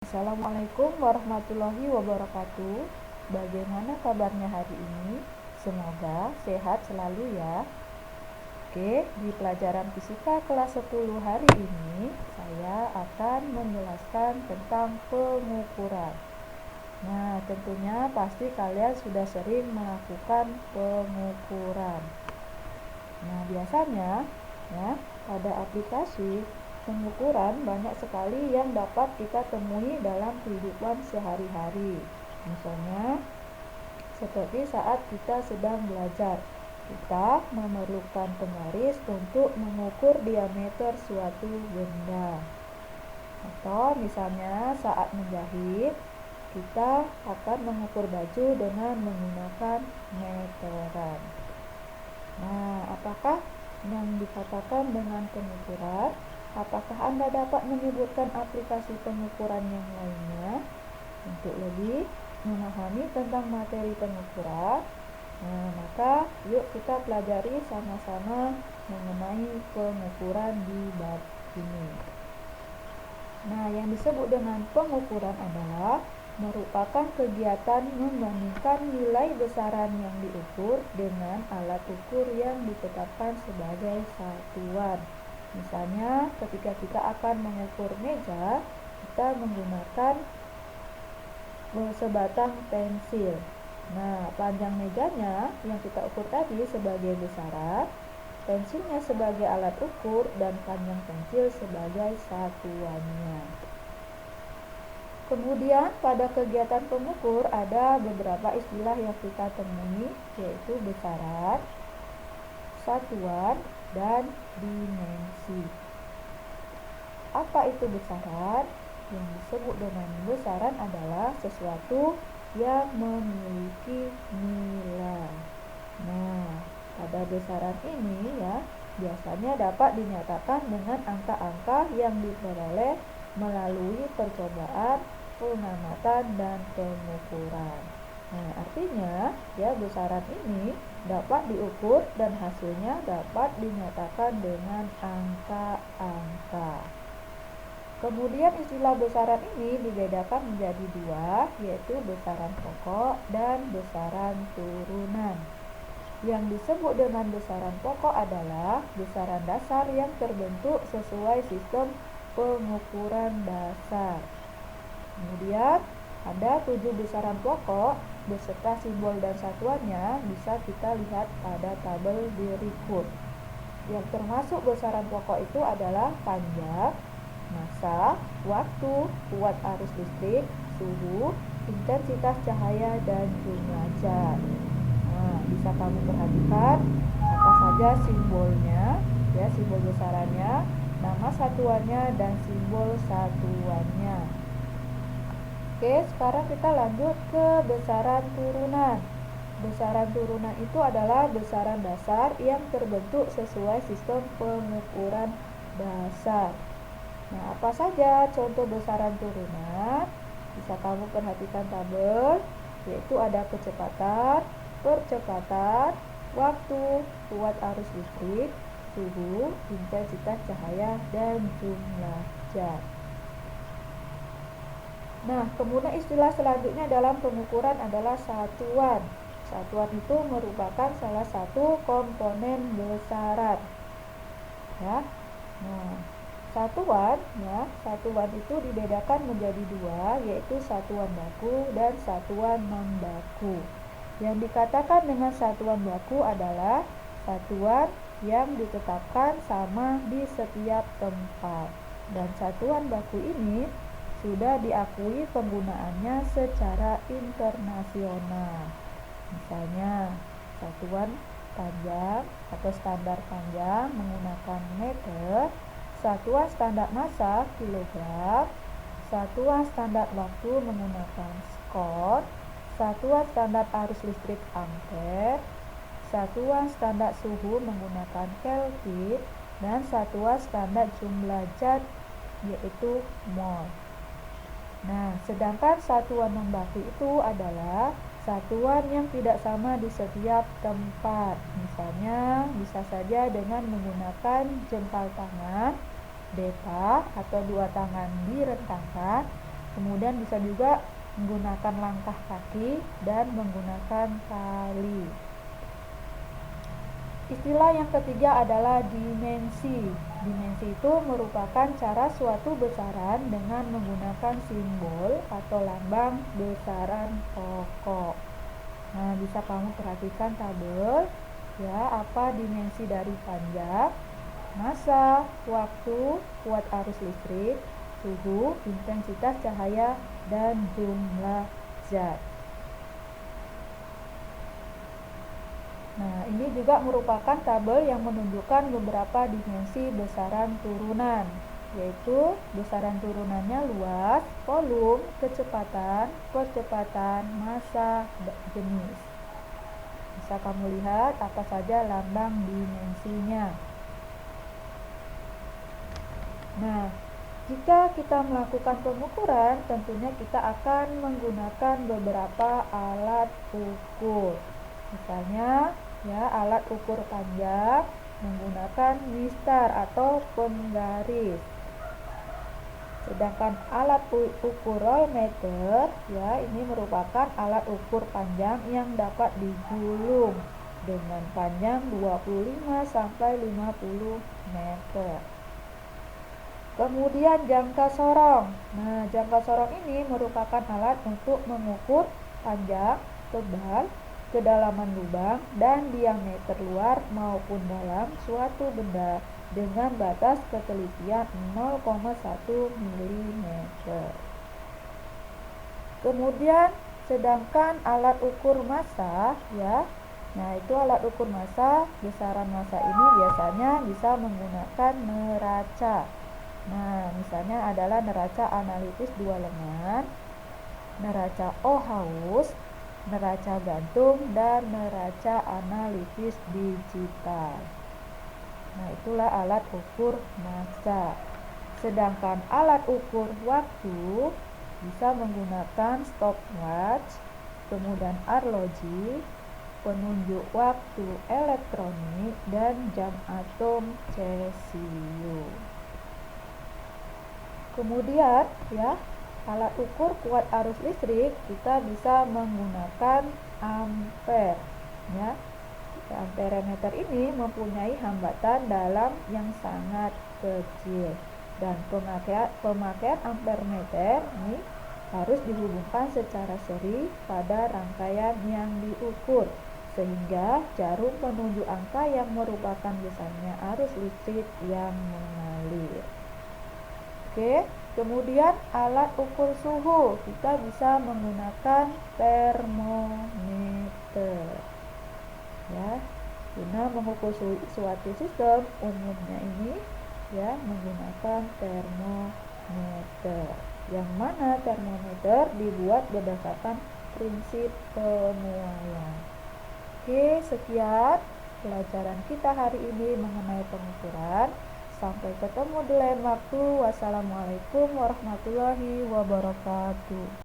Assalamualaikum warahmatullahi wabarakatuh. Bagaimana kabarnya hari ini? Semoga sehat selalu ya. Oke, di pelajaran fisika kelas 10 hari ini saya akan menjelaskan tentang pengukuran. Nah, tentunya pasti kalian sudah sering melakukan pengukuran. Nah, biasanya ya, pada aplikasi pengukuran banyak sekali yang dapat kita temui dalam kehidupan sehari-hari. Misalnya, seperti saat kita sedang belajar, kita memerlukan penggaris untuk mengukur diameter suatu benda. Atau misalnya saat menjahit, kita akan mengukur baju dengan menggunakan meteran. Nah, apakah yang dikatakan dengan pengukuran? Apakah Anda dapat menyebutkan aplikasi pengukuran yang lainnya? Untuk lebih memahami tentang materi pengukuran, maka yuk kita pelajari sama-sama mengenai pengukuran di bab ini. Nah, yang disebut dengan pengukuran adalah merupakan kegiatan membandingkan nilai besaran yang diukur dengan alat ukur yang ditetapkan sebagai satuan. Misalnya, ketika kita akan mengukur meja, kita menggunakan sebatang pensil. Nah, panjang mejanya yang kita ukur tadi sebagai besaran, pensilnya sebagai alat ukur, dan panjang pensil sebagai satuannya. Kemudian pada kegiatan pengukur ada beberapa istilah yang kita temui, yaitu besaran, satuan, dan dimensi. Apa itu besaran? Yang disebut dengan besaran adalah sesuatu yang memiliki nilai. Nah, pada besaran ini ya, biasanya dapat dinyatakan dengan angka-angka yang diperoleh melalui percobaan, pengamatan, dan pengukuran. Nah, artinya ya besaran ini dapat diukur dan hasilnya dapat dinyatakan dengan angka-angka. Kemudian istilah besaran ini dibedakan menjadi dua, yaitu besaran pokok dan besaran turunan. Yang disebut dengan besaran pokok adalah besaran dasar yang terbentuk sesuai sistem pengukuran dasar. Kemudian ada 7 besaran pokok beserta simbol dan satuannya, bisa kita lihat pada tabel berikut. Yang termasuk besaran pokok itu adalah panjang, massa, waktu, kuat arus listrik, suhu, intensitas cahaya, dan jumlah zat. Nah, bisa kamu perhatikan apa saja simbolnya, ya, simbol besarannya, nama satuannya, dan simbol satuannya. Oke, sekarang kita lanjut ke besaran turunan. Besaran turunan itu adalah besaran dasar yang terbentuk sesuai sistem pengukuran dasar. Nah, apa saja contoh besaran turunan? Bisa kamu perhatikan tabel, yaitu ada kecepatan, percepatan, waktu, kuat arus listrik, suhu, intensitas cahaya, dan jumlah zat. Nah, kemudian istilah selanjutnya dalam pengukuran adalah satuan. Satuan itu merupakan salah satu komponen besaran. Ya. Nah, satuan itu dibedakan menjadi dua, yaitu satuan baku dan satuan non-baku. Yang dikatakan dengan satuan baku adalah satuan yang ditetapkan sama di setiap tempat. Dan satuan baku ini sudah diakui penggunaannya secara internasional. Misalnya, satuan panjang atau standar panjang menggunakan meter, satuan standar massa kilogram, satuan standar waktu menggunakan skot, satuan standar arus listrik ampere, satuan standar suhu menggunakan Kelvin, dan satuan standar jumlah zat yaitu mol. Nah, sedangkan satuan non-baku itu adalah satuan yang tidak sama di setiap tempat. Misalnya, bisa saja dengan menggunakan jempol tangan, deta atau dua tangan direntangkan, Kemudian bisa juga menggunakan langkah kaki dan menggunakan tali. Istilah yang ketiga adalah dimensi. Dimensi itu merupakan cara suatu besaran dengan menggunakan simbol atau lambang besaran pokok. Nah, bisa kamu perhatikan tabel ya, apa dimensi dari panjang, massa, waktu, kuat arus listrik, suhu, intensitas cahaya, dan jumlah zat. Nah, ini juga merupakan tabel yang menunjukkan beberapa dimensi besaran turunan, yaitu besaran turunannya luas, volume, kecepatan, percepatan, massa, jenis. Bisa kamu lihat apa saja lambang dimensinya. Nah, jika kita melakukan pengukuran, tentunya kita akan menggunakan beberapa alat ukur. Misalnya, ya, alat ukur panjang menggunakan mistar atau penggaris. Sedangkan alat ukur rollmeter, ya, ini merupakan alat ukur panjang yang dapat digulung dengan panjang 25 sampai 50 meter. Kemudian jangka sorong. Nah, jangka sorong ini merupakan alat untuk mengukur panjang, tebal, kedalaman lubang, dan diameter luar maupun dalam suatu benda dengan batas ketelitian 0,1 mm. Kemudian sedangkan alat ukur massa, ya. Nah, itu alat ukur massa, besaran massa ini biasanya bisa menggunakan neraca. Nah, misalnya adalah neraca analitis 2 lengan, neraca Ohaus, neraca gantung, dan neraca analitis digital. Nah, itulah alat ukur massa. Sedangkan alat ukur waktu bisa menggunakan stopwatch, kemudian arloji, penunjuk waktu elektronik, dan jam atom cesium. Kemudian, ya, alat ukur kuat arus listrik kita bisa menggunakan ampere, ya. Amperemeter ini mempunyai hambatan dalam yang sangat kecil, dan pemakaian amperemeter ini harus dihubungkan secara seri pada rangkaian yang diukur, sehingga jarum penunjuk angka yang merupakan besarnya arus listrik yang mengalir. Oke, kemudian alat ukur suhu kita bisa menggunakan termometer, ya, guna mengukur suatu sistem umumnya ini, ya, menggunakan termometer, yang mana termometer dibuat berdasarkan prinsip pemuaian. Oke, sekian pelajaran kita hari ini mengenai pengukuran. Sampai ketemu di lain waktu. Wassalamualaikum warahmatullahi wabarakatuh.